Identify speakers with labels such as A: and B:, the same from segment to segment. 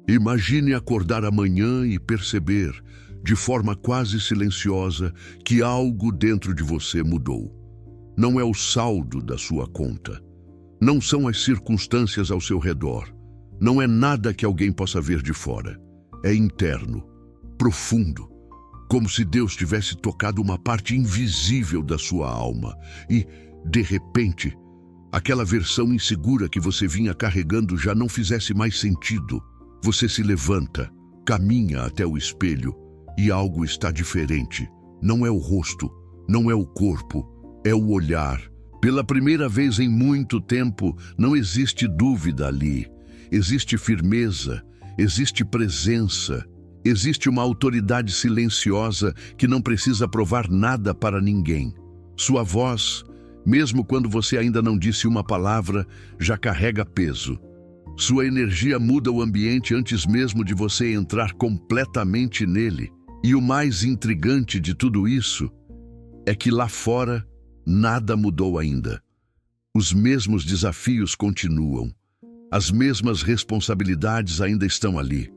A: Imagine acordar amanhã e perceber, de forma quase silenciosa, que algo dentro de você mudou. Não é o saldo da sua conta. Não são as circunstâncias ao seu redor. Não é nada que alguém possa ver de fora. É interno, profundo, como se Deus tivesse tocado uma parte invisível da sua alma e, de repente, aquela versão insegura que você vinha carregando já não fizesse mais sentido. Você se levanta, caminha até o espelho e algo está diferente. Não é o rosto, não é o corpo, é o olhar. Pela primeira vez em muito tempo, não existe dúvida ali. Existe firmeza, existe presença, existe uma autoridade silenciosa que não precisa provar nada para ninguém. Sua voz, mesmo quando você ainda não disse uma palavra, já carrega peso. Sua energia muda o ambiente antes mesmo de você entrar completamente nele. E o mais intrigante de tudo isso é que lá fora nada mudou ainda. Os mesmos desafios continuam. As mesmas responsabilidades ainda estão ali.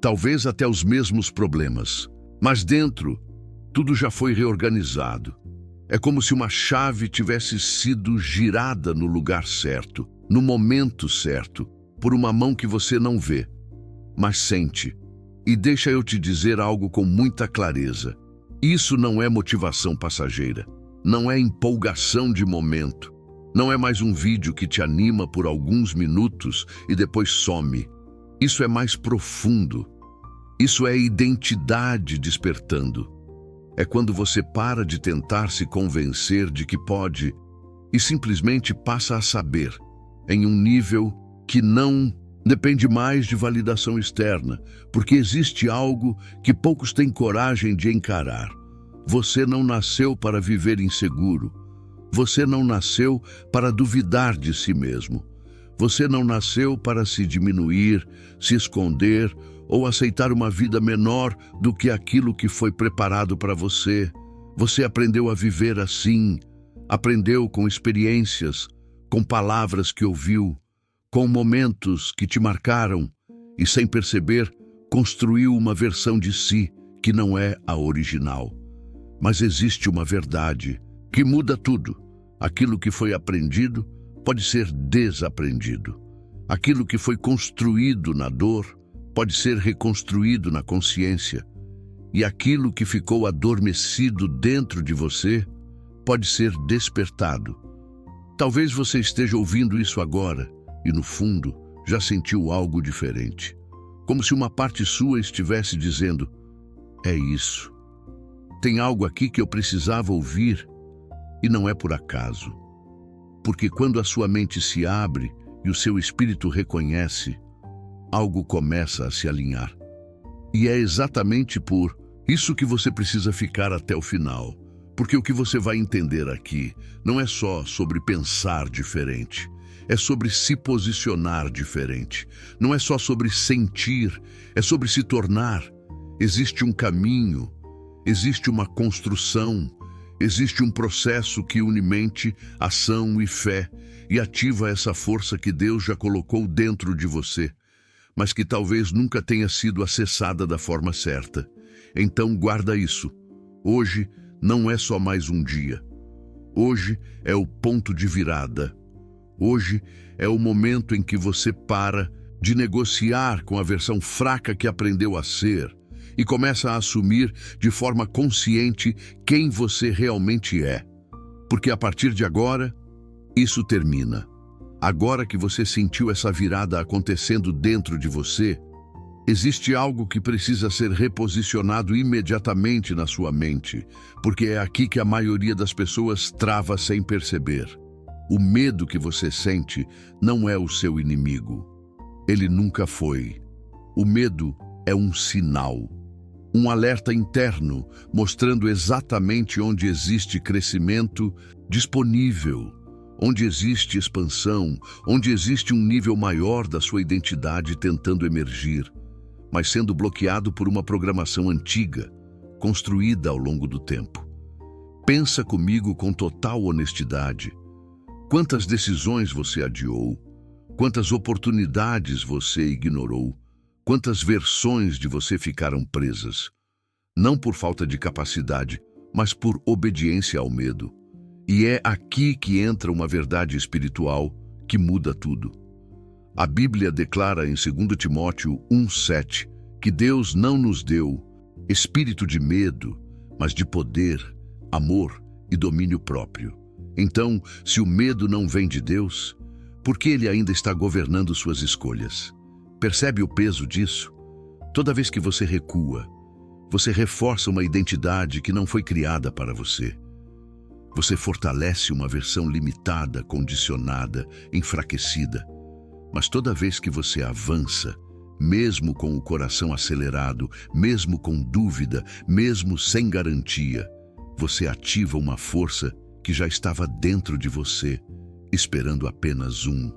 A: Talvez até os mesmos problemas. Mas dentro, tudo já foi reorganizado. É como se uma chave tivesse sido girada no lugar certo, no momento certo, por uma mão que você não vê, mas sente. E deixa eu te dizer algo com muita clareza. Isso não é motivação passageira. Não é empolgação de momento. Não é mais um vídeo que te anima por alguns minutos e depois some. Isso é mais profundo. Isso é identidade despertando. É quando você para de tentar se convencer de que pode e simplesmente passa a saber, em um nível que não depende mais de validação externa, porque existe algo que poucos têm coragem de encarar. Você não nasceu para viver inseguro. Você não nasceu para duvidar de si mesmo. Você não nasceu para se diminuir, se esconder ou aceitar uma vida menor do que aquilo que foi preparado para você. Você aprendeu a viver assim, aprendeu com experiências, com palavras que ouviu, com momentos que te marcaram e, sem perceber, construiu uma versão de si que não é a original. Mas existe uma verdade que muda tudo. Aquilo que foi aprendido pode ser desaprendido. Aquilo que foi construído na dor pode ser reconstruído na consciência. E aquilo que ficou adormecido dentro de você pode ser despertado. Talvez você esteja ouvindo isso agora e, no fundo, já sentiu algo diferente. Como se uma parte sua estivesse dizendo: é isso. Tem algo aqui que eu precisava ouvir. E não é por acaso. Porque quando a sua mente se abre e o seu espírito reconhece, algo começa a se alinhar. E é exatamente por isso que você precisa ficar até o final. Porque o que você vai entender aqui não é só sobre pensar diferente. É sobre se posicionar diferente. Não é só sobre sentir, é sobre se tornar. Existe um caminho, existe uma construção, existe um processo que une mente, ação e fé e ativa essa força que Deus já colocou dentro de você, mas que talvez nunca tenha sido acessada da forma certa. Então guarda isso. Hoje não é só mais um dia. Hoje é o ponto de virada. Hoje é o momento em que você para de negociar com a versão fraca que aprendeu a ser e começa a assumir de forma consciente quem você realmente é. Porque a partir de agora, isso termina. Agora que você sentiu essa virada acontecendo dentro de você, existe algo que precisa ser reposicionado imediatamente na sua mente, porque é aqui que a maioria das pessoas trava sem perceber. O medo que você sente não é o seu inimigo. Ele nunca foi. O medo é um sinal. Um alerta interno mostrando exatamente onde existe crescimento disponível, onde existe expansão, onde existe um nível maior da sua identidade tentando emergir, mas sendo bloqueado por uma programação antiga, construída ao longo do tempo. Pensa comigo com total honestidade. Quantas decisões você adiou? Quantas oportunidades você ignorou? Quantas versões de você ficaram presas? Não por falta de capacidade, mas por obediência ao medo. E é aqui que entra uma verdade espiritual que muda tudo. A Bíblia declara em 2 Timóteo 1,7 que Deus não nos deu espírito de medo, mas de poder, amor e domínio próprio. Então, se o medo não vem de Deus, por que ele ainda está governando suas escolhas? Percebe o peso disso? Toda vez que você recua, você reforça uma identidade que não foi criada para você. Você fortalece uma versão limitada, condicionada, enfraquecida. Mas toda vez que você avança, mesmo com o coração acelerado, mesmo com dúvida, mesmo sem garantia, você ativa uma força que já estava dentro de você, esperando apenas um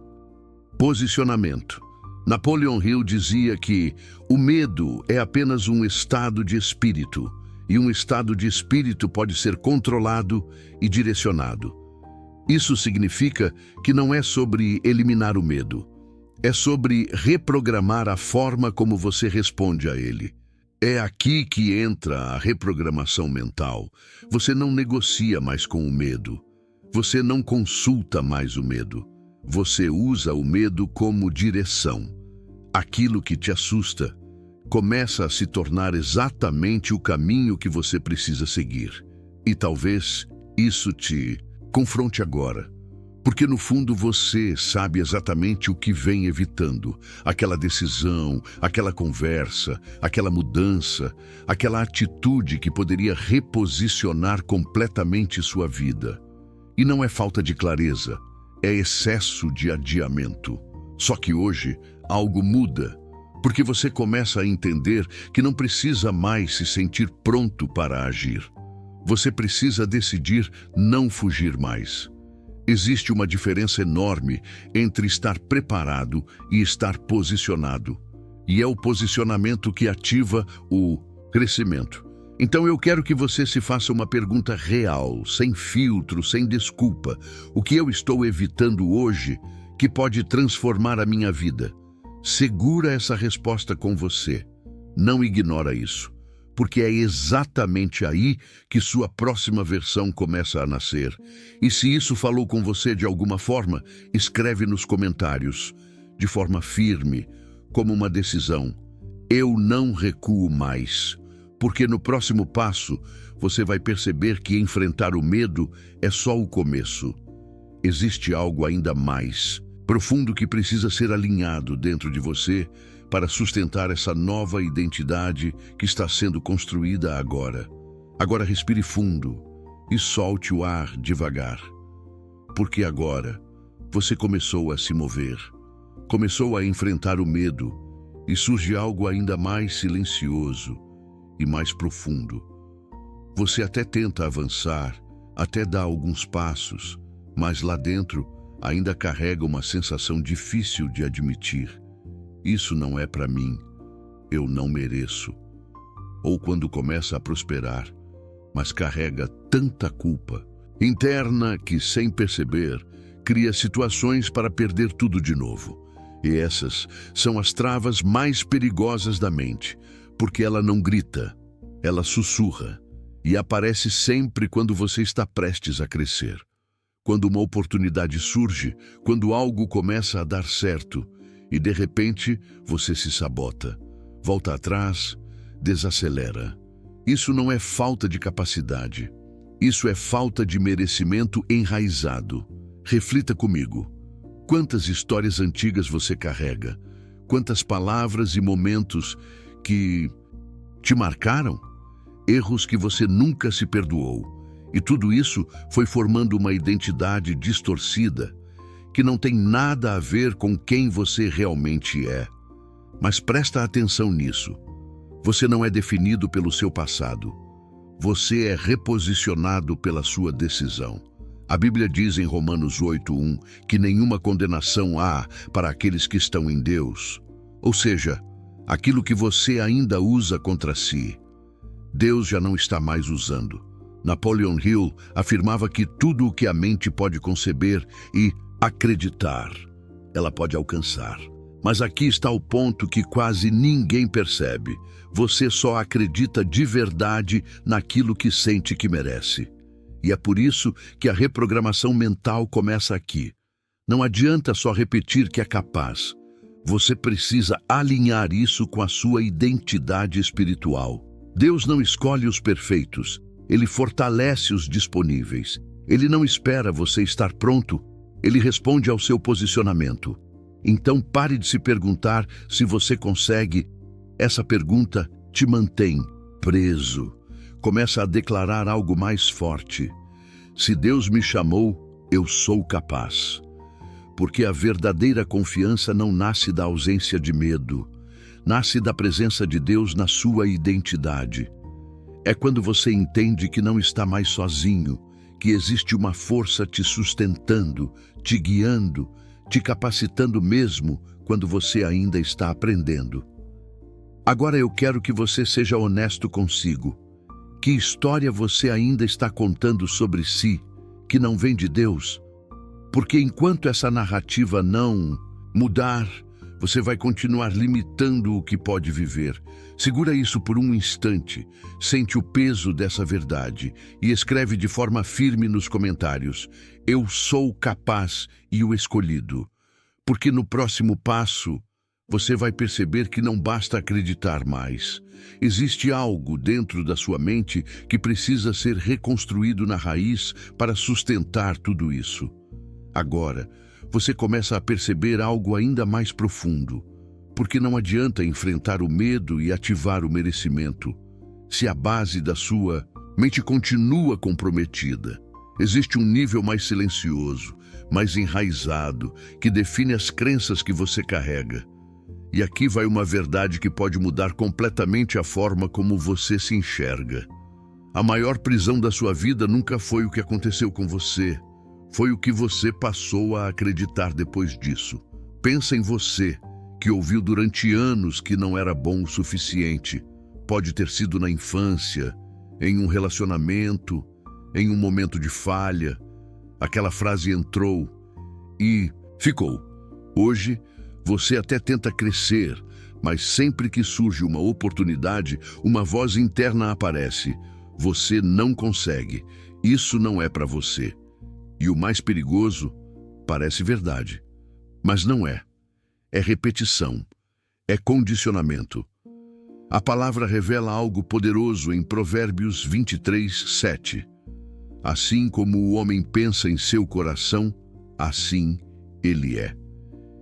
A: posicionamento. Napoleon Hill dizia que o medo é apenas um estado de espírito, e um estado de espírito pode ser controlado e direcionado. Isso significa que não é sobre eliminar o medo, é sobre reprogramar a forma como você responde a ele. É aqui que entra a reprogramação mental. Você não negocia mais com o medo. Você não consulta mais o medo. Você usa o medo como direção. Aquilo que te assusta começa a se tornar exatamente o caminho que você precisa seguir. E talvez isso te confronte agora, porque no fundo você sabe exatamente o que vem evitando. Aquela decisão, aquela conversa, aquela mudança, aquela atitude que poderia reposicionar completamente sua vida. E não é falta de clareza, é excesso de adiamento. Só que hoje algo muda, porque você começa a entender que não precisa mais se sentir pronto para agir. Você precisa decidir não fugir mais. Existe uma diferença enorme entre estar preparado e estar posicionado. E é o posicionamento que ativa o crescimento. Então eu quero que você se faça uma pergunta real, sem filtro, sem desculpa. O que eu estou evitando hoje que pode transformar a minha vida? Segura essa resposta com você. Não ignora isso, porque é exatamente aí que sua próxima versão começa a nascer. E se isso falou com você de alguma forma, escreve nos comentários, de forma firme, como uma decisão. Eu não recuo mais, porque no próximo passo você vai perceber que enfrentar o medo é só o começo. Existe algo ainda mais profundo que precisa ser alinhado dentro de você para sustentar essa nova identidade que está sendo construída agora. Agora respire fundo e solte o ar devagar, porque agora você começou a se mover, começou a enfrentar o medo e surge algo ainda mais silencioso e mais profundo. Você até tenta avançar, até dá alguns passos, mas lá dentro ainda carrega uma sensação difícil de admitir. Isso não é para mim, eu não mereço. Ou quando começa a prosperar, mas carrega tanta culpa interna que, sem perceber, cria situações para perder tudo de novo. E essas são as travas mais perigosas da mente, porque ela não grita, ela sussurra e aparece sempre quando você está prestes a crescer. Quando uma oportunidade surge, quando algo começa a dar certo e de repente você se sabota, volta atrás, desacelera. Isso não é falta de capacidade, isso é falta de merecimento enraizado. Reflita comigo. Quantas histórias antigas você carrega? Quantas palavras e momentos que te marcaram? Erros que você nunca se perdoou. E tudo isso foi formando uma identidade distorcida, que não tem nada a ver com quem você realmente é. Mas presta atenção nisso. Você não é definido pelo seu passado. Você é reposicionado pela sua decisão. A Bíblia diz em Romanos 8:1 que nenhuma condenação há para aqueles que estão em Deus. Ou seja, aquilo que você ainda usa contra si, Deus já não está mais usando. Napoleon Hill afirmava que tudo o que a mente pode conceber e acreditar, ela pode alcançar. Mas aqui está o ponto que quase ninguém percebe. Você só acredita de verdade naquilo que sente que merece. E é por isso que a reprogramação mental começa aqui. Não adianta só repetir que é capaz. Você precisa alinhar isso com a sua identidade espiritual. Deus não escolhe os perfeitos, Ele fortalece os disponíveis. Ele não espera você estar pronto, Ele responde ao seu posicionamento. Então pare de se perguntar se você consegue. Essa pergunta te mantém preso. Começa a declarar algo mais forte. Se Deus me chamou, eu sou capaz. Porque a verdadeira confiança não nasce da ausência de medo, nasce da presença de Deus na sua identidade. É quando você entende que não está mais sozinho, que existe uma força te sustentando, te guiando, te capacitando mesmo quando você ainda está aprendendo. Agora eu quero que você seja honesto consigo. Que história você ainda está contando sobre si, que não vem de Deus? Porque enquanto essa narrativa não mudar, você vai continuar limitando o que pode viver. Segura isso por um instante, sente o peso dessa verdade e escreve de forma firme nos comentários: eu sou capaz e o escolhido. Porque no próximo passo, você vai perceber que não basta acreditar mais. Existe algo dentro da sua mente que precisa ser reconstruído na raiz para sustentar tudo isso. Agora, você começa a perceber algo ainda mais profundo, porque não adianta enfrentar o medo e ativar o merecimento. Se a base da sua mente continua comprometida, existe um nível mais silencioso, mais enraizado, que define as crenças que você carrega. E aqui vai uma verdade que pode mudar completamente a forma como você se enxerga. A maior prisão da sua vida nunca foi o que aconteceu com você. Foi o que você passou a acreditar depois disso. Pensa em você, que ouviu durante anos que não era bom o suficiente. Pode ter sido na infância, em um relacionamento, em um momento de falha. Aquela frase entrou e ficou. Hoje, você até tenta crescer, mas sempre que surge uma oportunidade, uma voz interna aparece. Você não consegue. Isso não é para você. E o mais perigoso, parece verdade, mas não é. É repetição, é condicionamento. A palavra revela algo poderoso em Provérbios 23:7. Assim como o homem pensa em seu coração, assim ele é.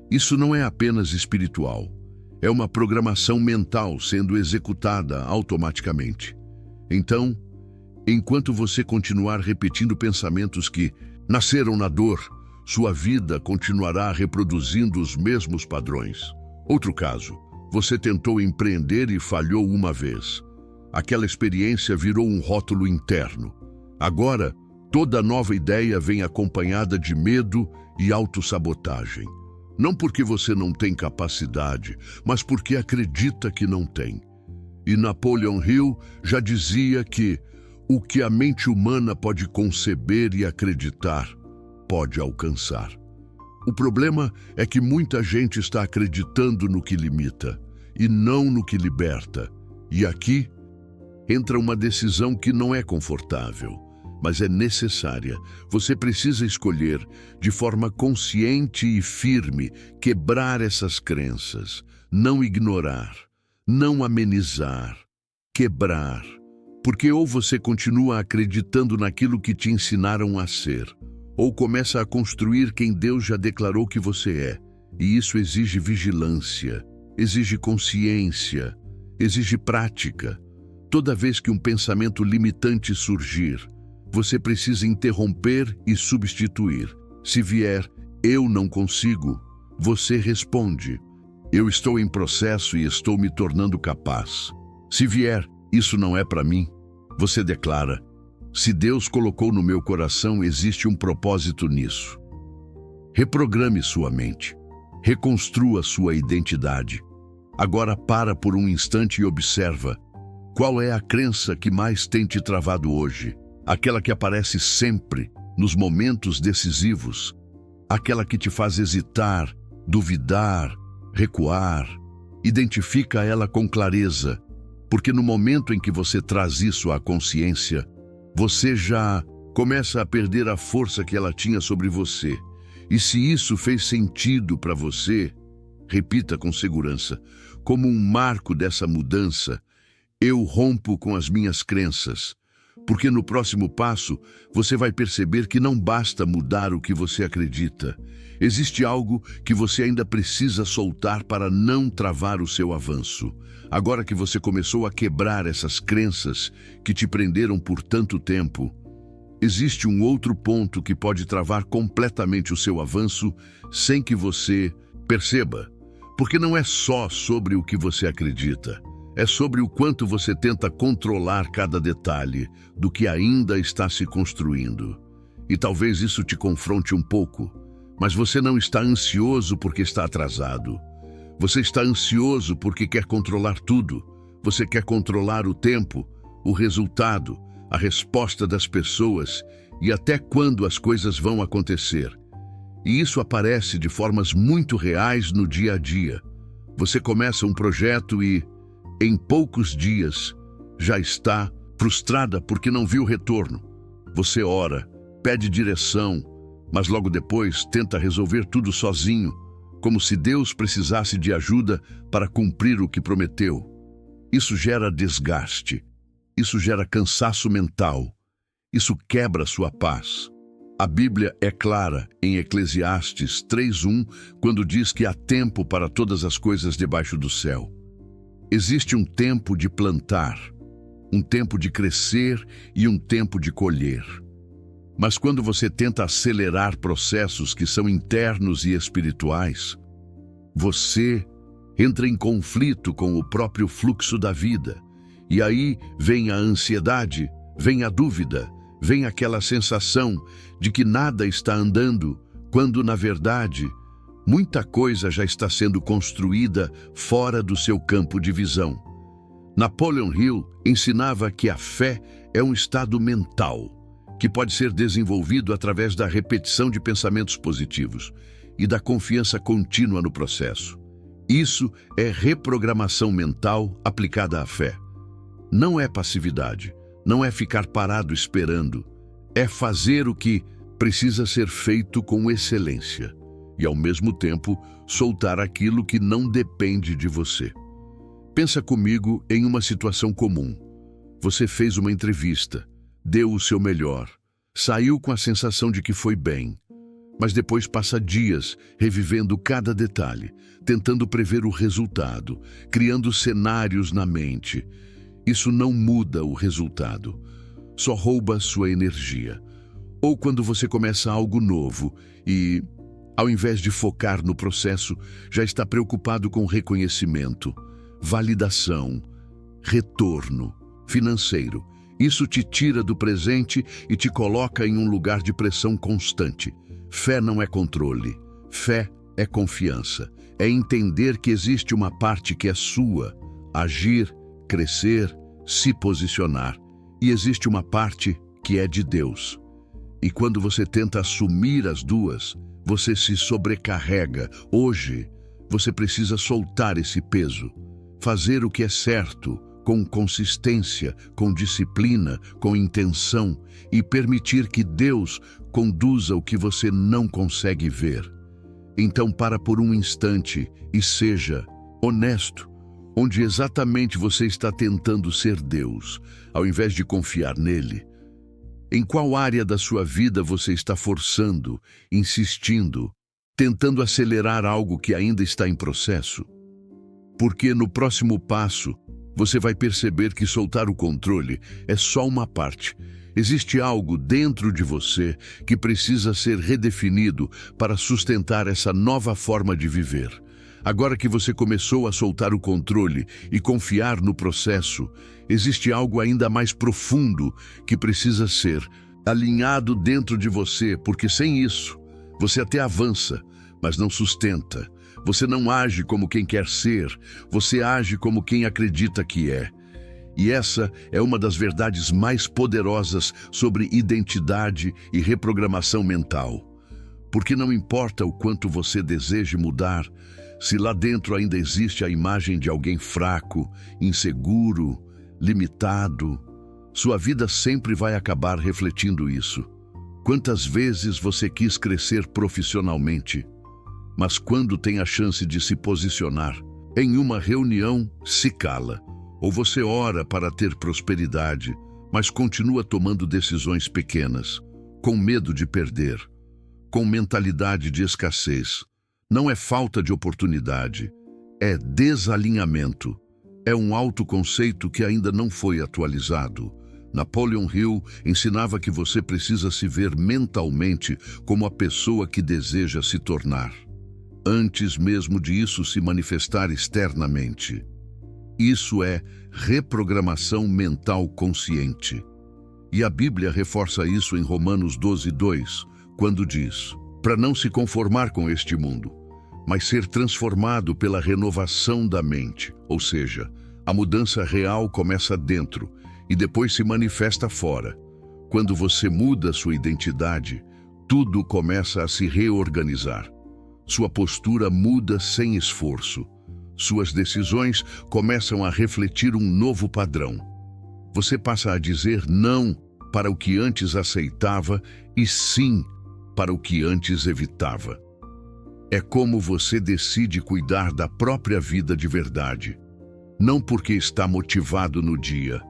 A: Isso não é apenas espiritual, é uma programação mental sendo executada automaticamente. Então, enquanto você continuar repetindo pensamentos que nasceram na dor, sua vida continuará reproduzindo os mesmos padrões. Outro caso, você tentou empreender e falhou uma vez. Aquela experiência virou um rótulo interno. Agora, toda nova ideia vem acompanhada de medo e autossabotagem. Não porque você não tem capacidade, mas porque acredita que não tem. E Napoleon Hill já dizia que o que a mente humana pode conceber e acreditar, pode alcançar. O problema é que muita gente está acreditando no que limita e não no que liberta. E aqui entra uma decisão que não é confortável, mas é necessária. Você precisa escolher, de forma consciente e firme, quebrar essas crenças, não ignorar, não amenizar, quebrar. Porque ou você continua acreditando naquilo que te ensinaram a ser, ou começa a construir quem Deus já declarou que você é. E isso exige vigilância, exige consciência, exige prática. Toda vez que um pensamento limitante surgir, você precisa interromper e substituir. Se vier, eu não consigo, você responde: eu estou em processo e estou me tornando capaz. Se vier, isso não é para mim, você declara: se Deus colocou no meu coração, existe um propósito nisso. Reprograme sua mente. Reconstrua sua identidade. Agora para por um instante e observa. Qual é a crença que mais tem te travado hoje? Aquela que aparece sempre, nos momentos decisivos. Aquela que te faz hesitar, duvidar, recuar. Identifica ela com clareza, porque no momento em que você traz isso à consciência, você já começa a perder a força que ela tinha sobre você. E se isso fez sentido para você, repita com segurança: como um marco dessa mudança, eu rompo com as minhas crenças. Porque no próximo passo, você vai perceber que não basta mudar o que você acredita. Existe algo que você ainda precisa soltar para não travar o seu avanço. Agora que você começou a quebrar essas crenças que te prenderam por tanto tempo, existe um outro ponto que pode travar completamente o seu avanço sem que você perceba. Porque não é só sobre o que você acredita. É sobre o quanto você tenta controlar cada detalhe do que ainda está se construindo. E talvez isso te confronte um pouco, mas você não está ansioso porque está atrasado. Você está ansioso porque quer controlar tudo. Você quer controlar o tempo, o resultado, a resposta das pessoas e até quando as coisas vão acontecer. E isso aparece de formas muito reais no dia a dia. Você começa um projeto e, em poucos dias, já está frustrada porque não viu retorno. Você ora, pede direção, mas logo depois tenta resolver tudo sozinho, como se Deus precisasse de ajuda para cumprir o que prometeu. Isso gera desgaste, isso gera cansaço mental, isso quebra sua paz. A Bíblia é clara em Eclesiastes 3:1, quando diz que há tempo para todas as coisas debaixo do céu. Existe um tempo de plantar, um tempo de crescer e um tempo de colher. Mas quando você tenta acelerar processos que são internos e espirituais, você entra em conflito com o próprio fluxo da vida. E aí vem a ansiedade, vem a dúvida, vem aquela sensação de que nada está andando, quando, na verdade, muita coisa já está sendo construída fora do seu campo de visão. Napoleon Hill ensinava que a fé é um estado mental, que pode ser desenvolvido através da repetição de pensamentos positivos e da confiança contínua no processo. Isso é reprogramação mental aplicada à fé. Não é passividade, não é ficar parado esperando, é fazer o que precisa ser feito com excelência e, ao mesmo tempo, soltar aquilo que não depende de você. Pensa comigo em uma situação comum. Você fez uma entrevista, deu o seu melhor, saiu com a sensação de que foi bem, mas depois passa dias revivendo cada detalhe, tentando prever o resultado, criando cenários na mente. Isso não muda o resultado, só rouba sua energia. Ou quando você começa algo novo e, ao invés de focar no processo, já está preocupado com reconhecimento, validação, retorno financeiro. Isso te tira do presente e te coloca em um lugar de pressão constante. Fé não é controle, fé é confiança. É entender que existe uma parte que é sua, agir, crescer, se posicionar. E existe uma parte que é de Deus. E quando você tenta assumir as duas, você se sobrecarrega. Hoje, você precisa soltar esse peso, fazer o que é certo, com consistência, com disciplina, com intenção e permitir que Deus conduza o que você não consegue ver. Então para por um instante e seja honesto, onde exatamente você está tentando ser Deus, ao invés de confiar nele. Em qual área da sua vida você está forçando, insistindo, tentando acelerar algo que ainda está em processo? Porque no próximo passo, você vai perceber que soltar o controle é só uma parte. Existe algo dentro de você que precisa ser redefinido para sustentar essa nova forma de viver. Agora que você começou a soltar o controle e confiar no processo, existe algo ainda mais profundo que precisa ser alinhado dentro de você, porque sem isso, você até avança, mas não sustenta. Você não age como quem quer ser, você age como quem acredita que é. E essa é uma das verdades mais poderosas sobre identidade e reprogramação mental. Porque não importa o quanto você deseje mudar, Se lá dentro ainda existe a imagem de alguém fraco, inseguro, limitado, sua vida sempre vai acabar refletindo isso. Quantas vezes você quis crescer profissionalmente, mas quando tem a chance de se posicionar, em uma reunião se cala, ou você ora para ter prosperidade, mas continua tomando decisões pequenas, com medo de perder, com mentalidade de escassez. Não é falta de oportunidade, é desalinhamento. É um autoconceito que ainda não foi atualizado. Napoleon Hill ensinava que você precisa se ver mentalmente como a pessoa que deseja se tornar, antes mesmo de isso se manifestar externamente. Isso é reprogramação mental consciente. E a Bíblia reforça isso em Romanos 12:2, quando diz: para não se conformar com este mundo, mas ser transformado pela renovação da mente. Ou seja, a mudança real começa dentro e depois se manifesta fora. Quando você muda sua identidade, tudo começa a se reorganizar. Sua postura muda sem esforço. Suas decisões começam a refletir um novo padrão. Você passa a dizer não para o que antes aceitava e sim para o que antes evitava. É como você decide cuidar da própria vida de verdade. Não porque está motivado no dia,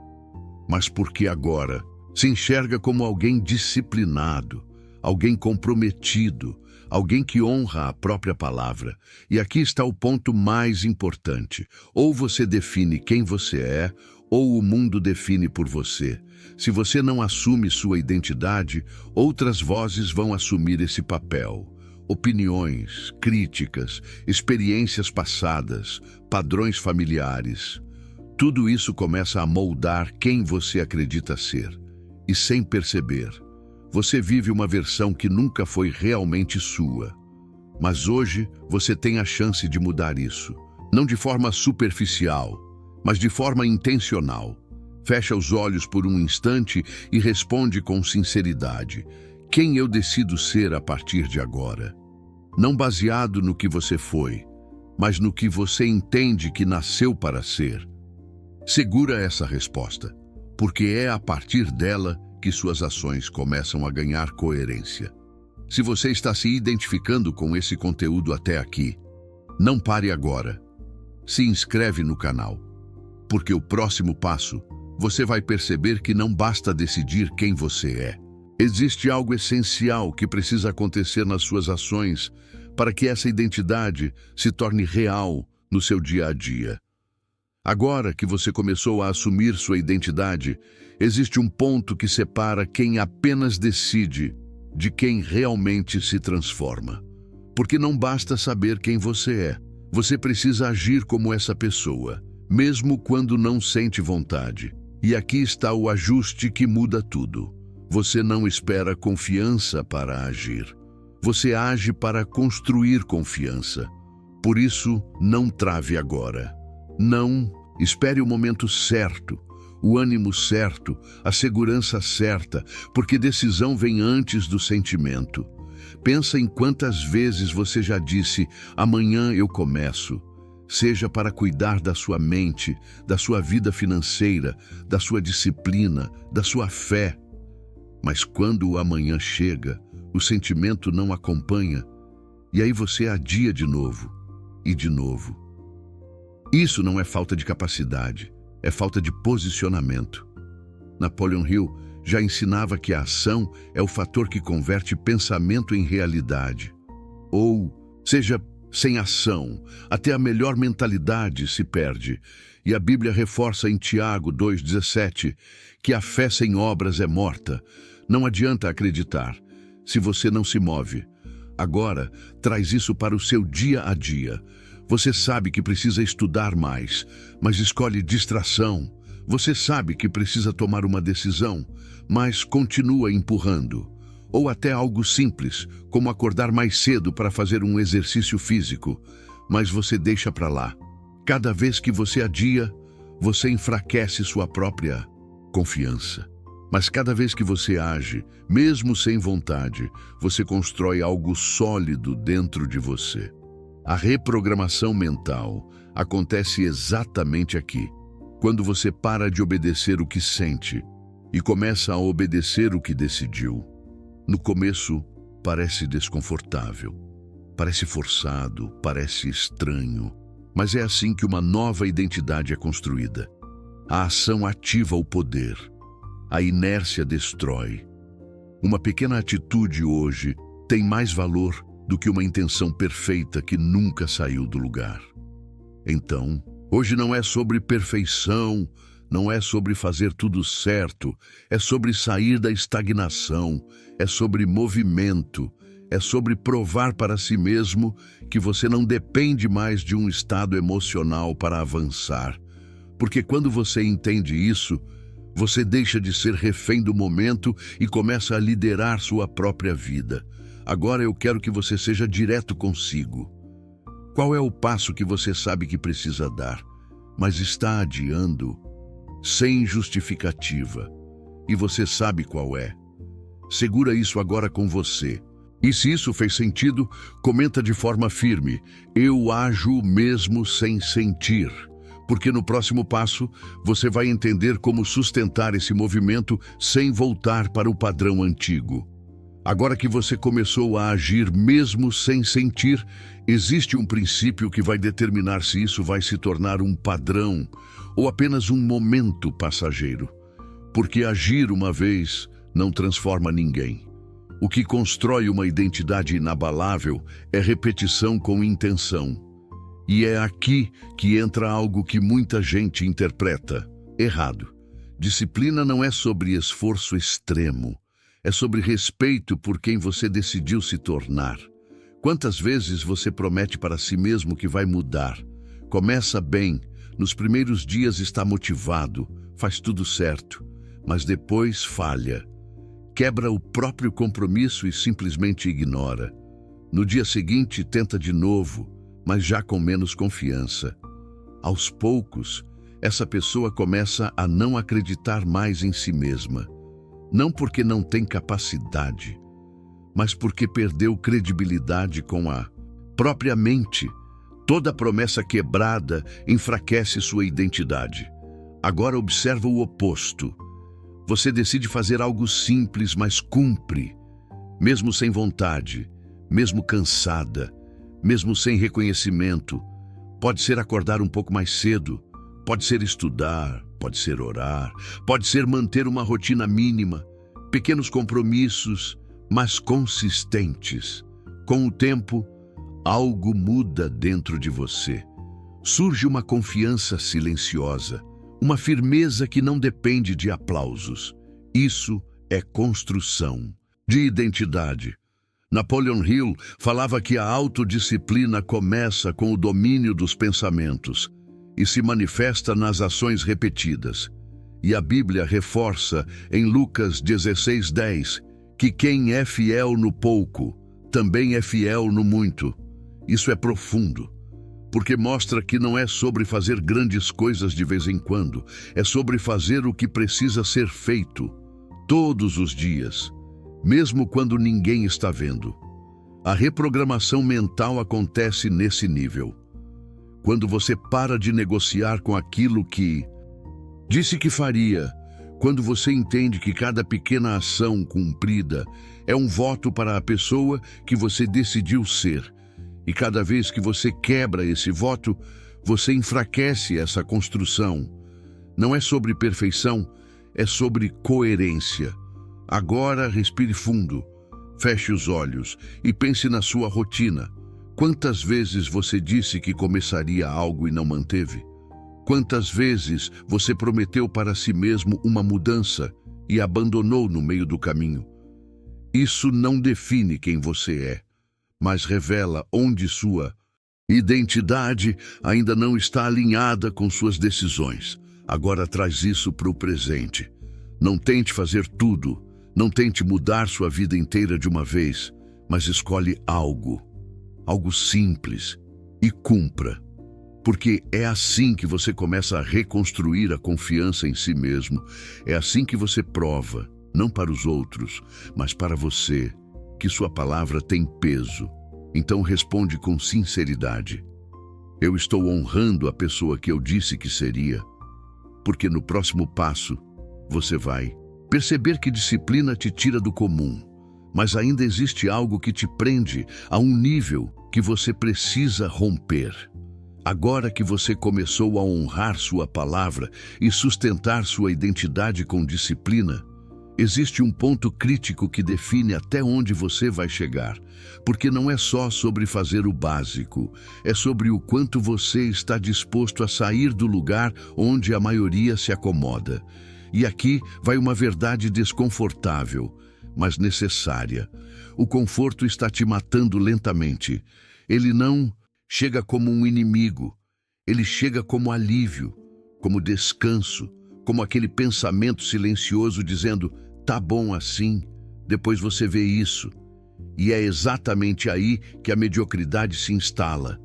A: mas porque agora se enxerga como alguém disciplinado, alguém comprometido, alguém que honra a própria palavra. E aqui está o ponto mais importante. Ou você define quem você é, ou o mundo define por você. Se você não assume sua identidade, outras vozes vão assumir esse papel. Opiniões, críticas, experiências passadas, padrões familiares. Tudo isso começa a moldar quem você acredita ser. E sem perceber, você vive uma versão que nunca foi realmente sua. Mas hoje você tem a chance de mudar isso. Não de forma superficial, mas de forma intencional. Fecha os olhos por um instante e responde com sinceridade: quem eu decido ser a partir de agora? Não baseado no que você foi, mas no que você entende que nasceu para ser. Segura essa resposta, porque é a partir dela que suas ações começam a ganhar coerência. Se você está se identificando com esse conteúdo até aqui, não pare agora. Se inscreve no canal, porque o próximo passo você vai perceber que não basta decidir quem você é. Existe algo essencial que precisa acontecer nas suas ações para que essa identidade se torne real no seu dia a dia. Agora que você começou a assumir sua identidade, existe um ponto que separa quem apenas decide de quem realmente se transforma. Porque não basta saber quem você é, você precisa agir como essa pessoa, mesmo quando não sente vontade. E aqui está o ajuste que muda tudo. Você não espera confiança para agir. Você age para construir confiança. Por isso, não trave agora. Não, espere o momento certo, o ânimo certo, a segurança certa, porque decisão vem antes do sentimento. Pensa em quantas vezes você já disse: amanhã eu começo. Seja para cuidar da sua mente, da sua vida financeira, da sua disciplina, da sua fé. Mas quando o amanhã chega, o sentimento não acompanha, e aí você adia de novo e de novo. Isso não é falta de capacidade, é falta de posicionamento. Napoleon Hill já ensinava que a ação é o fator que converte pensamento em realidade. Ou seja, sem ação, até a melhor mentalidade se perde. E a Bíblia reforça em Tiago 2,17 que a fé sem obras é morta. Não adianta acreditar se você não se move. Agora, traz isso para o seu dia a dia. Você sabe que precisa estudar mais, mas escolhe distração. Você sabe que precisa tomar uma decisão, mas continua empurrando. Ou até algo simples, como acordar mais cedo para fazer um exercício físico, mas você deixa para lá. Cada vez que você adia, você enfraquece sua própria confiança. Mas cada vez que você age, mesmo sem vontade, você constrói algo sólido dentro de você. A reprogramação mental acontece exatamente aqui, quando você para de obedecer o que sente e começa a obedecer o que decidiu. No começo, parece desconfortável, parece forçado, parece estranho, mas é assim que uma nova identidade é construída. A ação ativa o poder, a inércia destrói. Uma pequena atitude hoje tem mais valor do que uma intenção perfeita que nunca saiu do lugar. Então, hoje não é sobre perfeição, não é sobre fazer tudo certo, é sobre sair da estagnação, é sobre movimento, é sobre provar para si mesmo que você não depende mais de um estado emocional para avançar. Porque quando você entende isso, você deixa de ser refém do momento e começa a liderar sua própria vida. Agora eu quero que você seja direto consigo. Qual é o passo que você sabe que precisa dar, mas está adiando, sem justificativa? E você sabe qual é. Segura isso agora com você. E se isso fez sentido, comenta de forma firme: eu ajo mesmo sem sentir. Porque no próximo passo, você vai entender como sustentar esse movimento sem voltar para o padrão antigo. Agora que você começou a agir mesmo sem sentir, existe um princípio que vai determinar se isso vai se tornar um padrão ou apenas um momento passageiro. Porque agir uma vez não transforma ninguém. O que constrói uma identidade inabalável é repetição com intenção. E é aqui que entra algo que muita gente interpreta errado. Disciplina não é sobre esforço extremo. É sobre respeito por quem você decidiu se tornar. Quantas vezes você promete para si mesmo que vai mudar? Começa bem, nos primeiros dias está motivado, faz tudo certo, mas depois falha. Quebra o próprio compromisso e simplesmente ignora. No dia seguinte tenta de novo, mas já com menos confiança. Aos poucos, essa pessoa começa a não acreditar mais em si mesma. Não porque não tem capacidade, mas porque perdeu credibilidade com a própria mente. Toda promessa quebrada enfraquece sua identidade. Agora observa o oposto. Você decide fazer algo simples, mas cumpre, mesmo sem vontade, mesmo cansada, mesmo sem reconhecimento. Pode ser acordar um pouco mais cedo, pode ser estudar, pode ser orar, pode ser manter uma rotina mínima, pequenos compromissos, mas consistentes. Com o tempo, algo muda dentro de você. Surge uma confiança silenciosa, uma firmeza que não depende de aplausos. Isso é construção de identidade. Napoleon Hill falava que a autodisciplina começa com o domínio dos pensamentos e se manifesta nas ações repetidas. E a Bíblia reforça em Lucas 16:10 que quem é fiel no pouco também é fiel no muito. Isso é profundo, porque mostra que não é sobre fazer grandes coisas de vez em quando, é sobre fazer o que precisa ser feito todos os dias, mesmo quando ninguém está vendo. A reprogramação mental acontece nesse nível. Quando você para de negociar com aquilo que disse que faria, quando você entende que cada pequena ação cumprida é um voto para a pessoa que você decidiu ser, e cada vez que você quebra esse voto, você enfraquece essa construção. Não é sobre perfeição, é sobre coerência. Agora respire fundo, feche os olhos e pense na sua rotina. Quantas vezes você disse que começaria algo e não manteve? Quantas vezes você prometeu para si mesmo uma mudança e abandonou no meio do caminho? Isso não define quem você é, mas revela onde sua identidade ainda não está alinhada com suas decisões. Agora traz isso para o presente. Não tente fazer tudo, não tente mudar sua vida inteira de uma vez, mas escolhe algo simples e cumpra. Porque é assim que você começa a reconstruir a confiança em si mesmo. É assim que você prova, não para os outros, mas para você, que sua palavra tem peso. Então responde com sinceridade: eu estou honrando a pessoa que eu disse que seria, porque no próximo passo você vai perceber que disciplina te tira do comum, mas ainda existe algo que te prende a um nível que você precisa romper. Agora que você começou a honrar sua palavra e sustentar sua identidade com disciplina, existe um ponto crítico que define até onde você vai chegar, porque não é só sobre fazer o básico, é sobre o quanto você está disposto a sair do lugar onde a maioria se acomoda. E aqui vai uma verdade desconfortável, mas necessária. O conforto está te matando lentamente. Ele não chega como um inimigo, ele chega como alívio, como descanso, como aquele pensamento silencioso dizendo: tá bom assim, depois você vê isso. E é exatamente aí que a mediocridade se instala,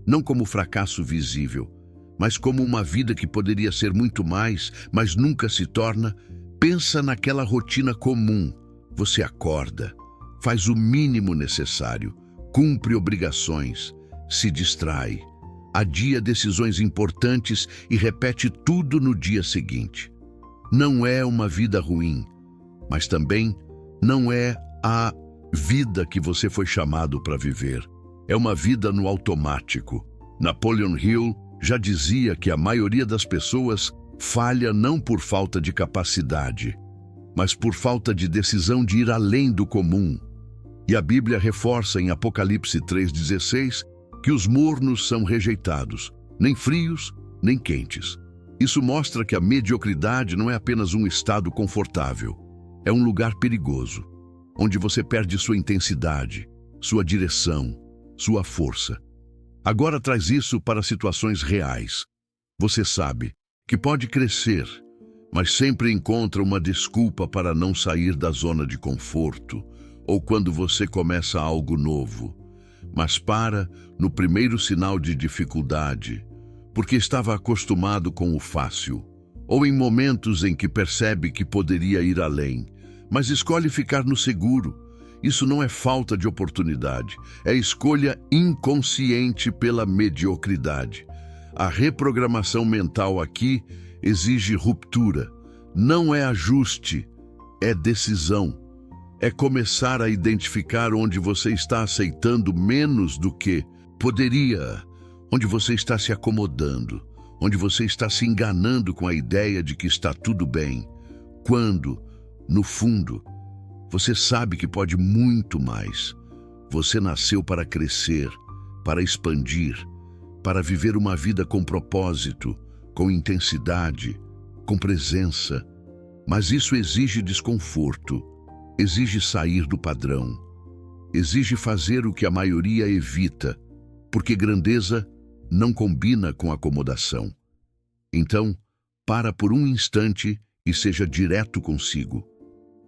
A: não como fracasso visível, mas como uma vida que poderia ser muito mais, mas nunca se torna. Pensa naquela rotina comum. Você acorda, faz o mínimo necessário, cumpre obrigações, se distrai, adia decisões importantes e repete tudo no dia seguinte. Não é uma vida ruim, mas também não é a vida que você foi chamado para viver. É uma vida no automático. Napoleon Hill já dizia que a maioria das pessoas falha não por falta de capacidade, mas por falta de decisão de ir além do comum. E a Bíblia reforça em Apocalipse 3,16 que os mornos são rejeitados, nem frios, nem quentes. Isso mostra que a mediocridade não é apenas um estado confortável, é um lugar perigoso, onde você perde sua intensidade, sua direção, sua força. Agora traz isso para situações reais. Você sabe que pode crescer, mas sempre encontra uma desculpa para não sair da zona de conforto, ou quando você começa algo novo, mas para no primeiro sinal de dificuldade, porque estava acostumado com o fácil, ou em momentos em que percebe que poderia ir além, mas escolhe ficar no seguro. Isso não é falta de oportunidade, é escolha inconsciente pela mediocridade. A reprogramação mental aqui exige ruptura, não é ajuste, é decisão. É começar a identificar onde você está aceitando menos do que poderia, onde você está se acomodando, onde você está se enganando com a ideia de que está tudo bem, quando, no fundo, você sabe que pode muito mais. Você nasceu para crescer, para expandir, para viver uma vida com propósito, com intensidade, com presença. Mas isso exige desconforto, exige sair do padrão, exige fazer o que a maioria evita, porque grandeza não combina com acomodação. Então, para por um instante e seja direto consigo.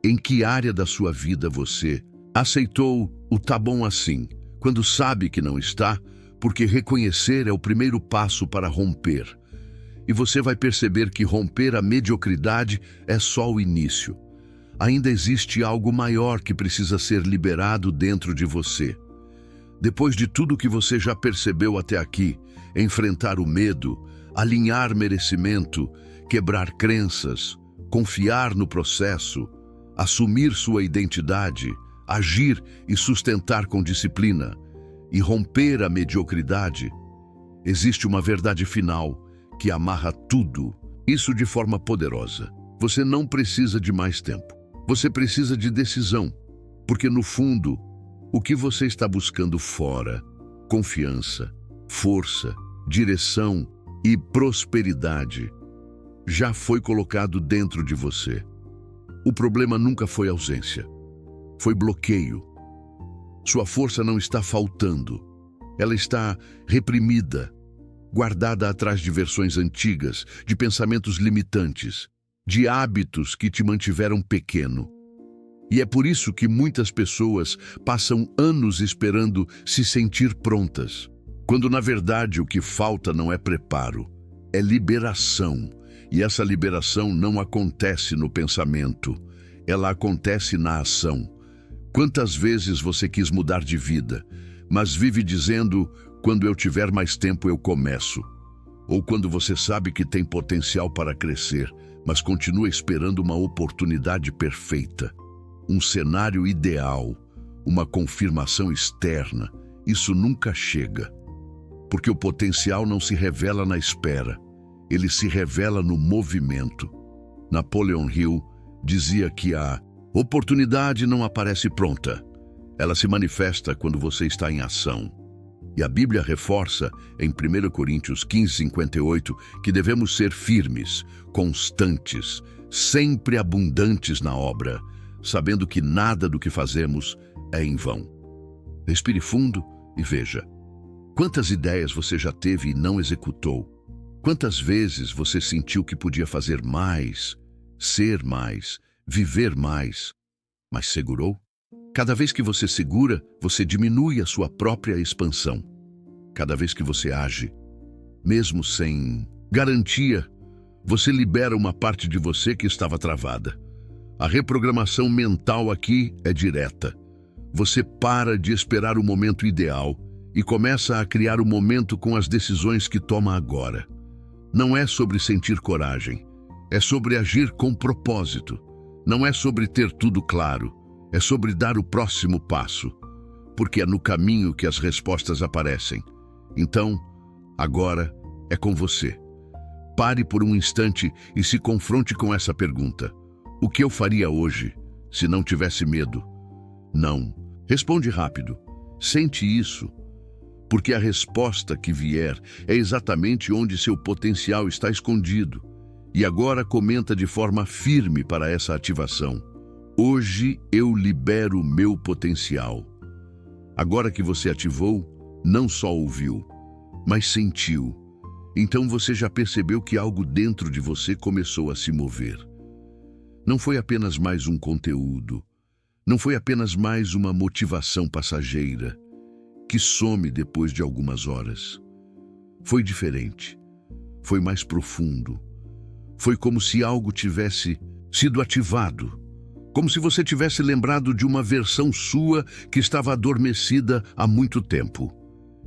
A: Em que área da sua vida você aceitou o tá bom assim, quando sabe que não está, porque reconhecer é o primeiro passo para romper. E você vai perceber que romper a mediocridade é só o início. Ainda existe algo maior que precisa ser liberado dentro de você. Depois de tudo que você já percebeu até aqui, enfrentar o medo, alinhar merecimento, quebrar crenças, confiar no processo, assumir sua identidade, agir e sustentar com disciplina, e romper a mediocridade, existe uma verdade final que amarra tudo, isso de forma poderosa. Você não precisa de mais tempo. Você precisa de decisão, porque no fundo, o que você está buscando fora, confiança, força, direção e prosperidade, já foi colocado dentro de você. O problema nunca foi ausência, foi bloqueio. Sua força não está faltando, ela está reprimida, guardada atrás de versões antigas, de pensamentos limitantes, de hábitos que te mantiveram pequeno. E é por isso que muitas pessoas passam anos esperando se sentir prontas, quando na verdade o que falta não é preparo, é liberação. E essa liberação não acontece no pensamento, ela acontece na ação. Quantas vezes você quis mudar de vida, mas vive dizendo: quando eu tiver mais tempo eu começo. Ou quando você sabe que tem potencial para crescer, mas continua esperando uma oportunidade perfeita, um cenário ideal, uma confirmação externa. Isso nunca chega, porque o potencial não se revela na espera, ele se revela no movimento. Napoleon Hill dizia que a oportunidade não aparece pronta, ela se manifesta quando você está em ação. E a Bíblia reforça, em 1 Coríntios 15:58, que devemos ser firmes, constantes, sempre abundantes na obra, sabendo que nada do que fazemos é em vão. Respire fundo e veja. Quantas ideias você já teve e não executou? Quantas vezes você sentiu que podia fazer mais, ser mais, viver mais, mas segurou? Cada vez que você segura, você diminui a sua própria expansão. Cada vez que você age, mesmo sem garantia, você libera uma parte de você que estava travada. A reprogramação mental aqui é direta. Você para de esperar o momento ideal e começa a criar o momento com as decisões que toma agora. Não é sobre sentir coragem, é sobre agir com propósito. Não é sobre ter tudo claro, é sobre dar o próximo passo, porque é no caminho que as respostas aparecem. Então, agora é com você. Pare por um instante e se confronte com essa pergunta: o que eu faria hoje se não tivesse medo? Não. Responde rápido. Sente isso, porque a resposta que vier é exatamente onde seu potencial está escondido. E agora comenta de forma firme para essa ativação: hoje eu libero o meu potencial. Agora que você ativou, não só ouviu, mas sentiu. Então você já percebeu que algo dentro de você começou a se mover. Não foi apenas mais um conteúdo, não foi apenas mais uma motivação passageira que some depois de algumas horas. Foi diferente, foi mais profundo. Foi como se algo tivesse sido ativado, como se você tivesse lembrado de uma versão sua que estava adormecida há muito tempo.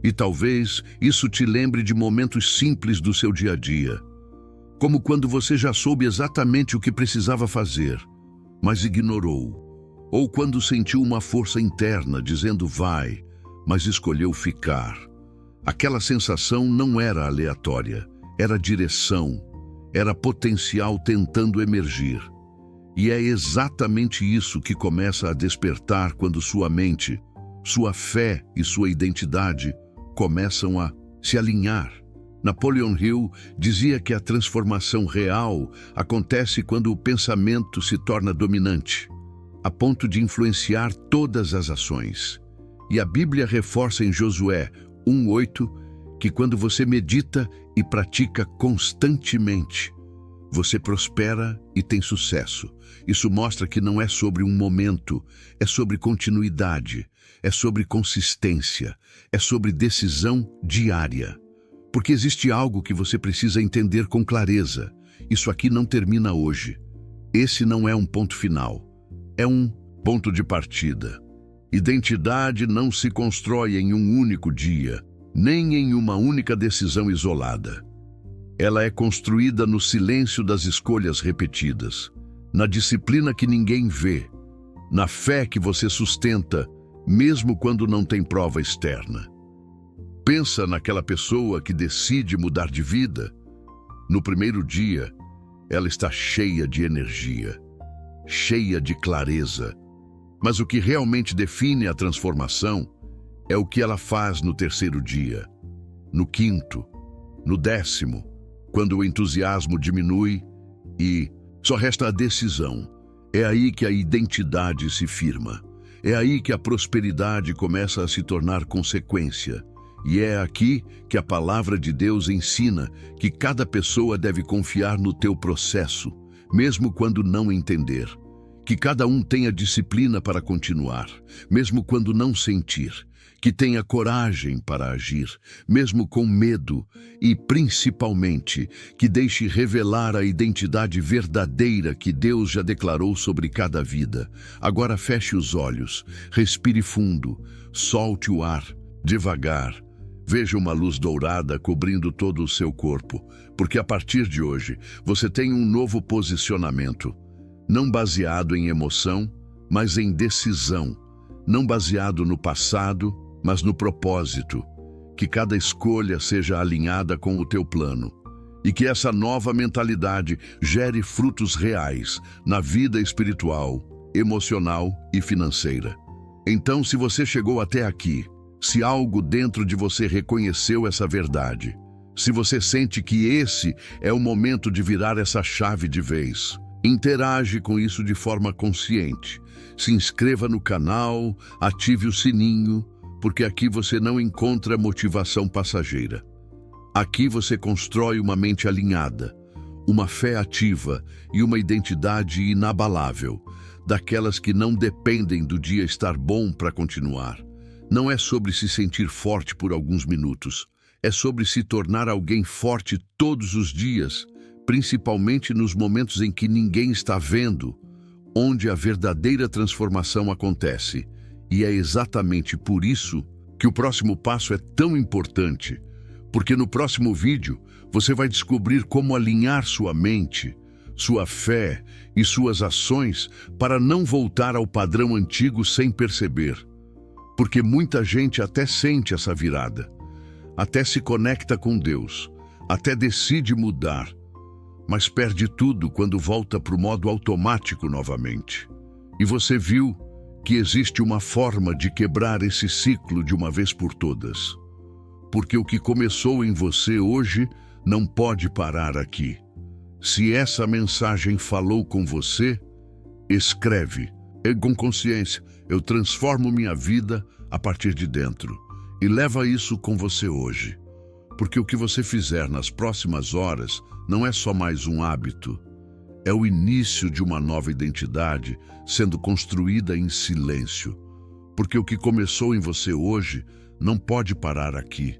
A: E talvez isso te lembre de momentos simples do seu dia a dia, como quando você já soube exatamente o que precisava fazer, mas ignorou, ou quando sentiu uma força interna dizendo vai, mas escolheu ficar. Aquela sensação não era aleatória, era direção, era potencial tentando emergir. E é exatamente isso que começa a despertar quando sua mente, sua fé e sua identidade começam a se alinhar. Napoleon Hill dizia que a transformação real acontece quando o pensamento se torna dominante, a ponto de influenciar todas as ações. E a Bíblia reforça em Josué 1:8 que quando você medita e pratica constantemente, você prospera e tem sucesso. Isso mostra que não é sobre um momento, é sobre continuidade, é sobre consistência, é sobre decisão diária. Porque existe algo que você precisa entender com clareza. Isso aqui não termina hoje. Esse não é um ponto final, é um ponto de partida. Identidade não se constrói em um único dia, nem em uma única decisão isolada. Ela é construída no silêncio das escolhas repetidas, na disciplina que ninguém vê, na fé que você sustenta, mesmo quando não tem prova externa. Pensa naquela pessoa que decide mudar de vida. No primeiro dia, ela está cheia de energia, cheia de clareza. Mas o que realmente define a transformação é o que ela faz no terceiro dia, no quinto, no 10º, quando o entusiasmo diminui e só resta a decisão. É aí que a identidade se firma. É aí que a prosperidade começa a se tornar consequência. E é aqui que a palavra de Deus ensina que cada pessoa deve confiar no teu processo, mesmo quando não entender. Que cada um tenha disciplina para continuar, mesmo quando não sentir. Que tenha coragem para agir, mesmo com medo. E, principalmente, que deixe revelar a identidade verdadeira que Deus já declarou sobre cada vida. Agora feche os olhos, respire fundo, solte o ar. Devagar, veja uma luz dourada cobrindo todo o seu corpo, porque a partir de hoje você tem um novo posicionamento, não baseado em emoção, mas em decisão, não baseado no passado, mas no propósito. Que cada escolha seja alinhada com o teu plano e que essa nova mentalidade gere frutos reais na vida espiritual, emocional e financeira. Então, se você chegou até aqui, se algo dentro de você reconheceu essa verdade, se você sente que esse é o momento de virar essa chave de vez, interage com isso de forma consciente. Se inscreva no canal, ative o sininho, porque aqui você não encontra motivação passageira. Aqui você constrói uma mente alinhada, uma fé ativa e uma identidade inabalável, daquelas que não dependem do dia estar bom para continuar. Não é sobre se sentir forte por alguns minutos, é sobre se tornar alguém forte todos os dias, principalmente nos momentos em que ninguém está vendo, onde a verdadeira transformação acontece. E é exatamente por isso que o próximo passo é tão importante, porque no próximo vídeo você vai descobrir como alinhar sua mente, sua fé e suas ações para não voltar ao padrão antigo sem perceber. Porque muita gente até sente essa virada, até se conecta com Deus, até decide mudar, mas perde tudo quando volta para o modo automático novamente. E você viu que existe uma forma de quebrar esse ciclo de uma vez por todas. Porque o que começou em você hoje não pode parar aqui. Se essa mensagem falou com você, escreve. Com consciência, eu transformo minha vida a partir de dentro. E leva isso com você hoje. Porque o que você fizer nas próximas horas não é só mais um hábito. É o início de uma nova identidade sendo construída em silêncio. Porque o que começou em você hoje não pode parar aqui.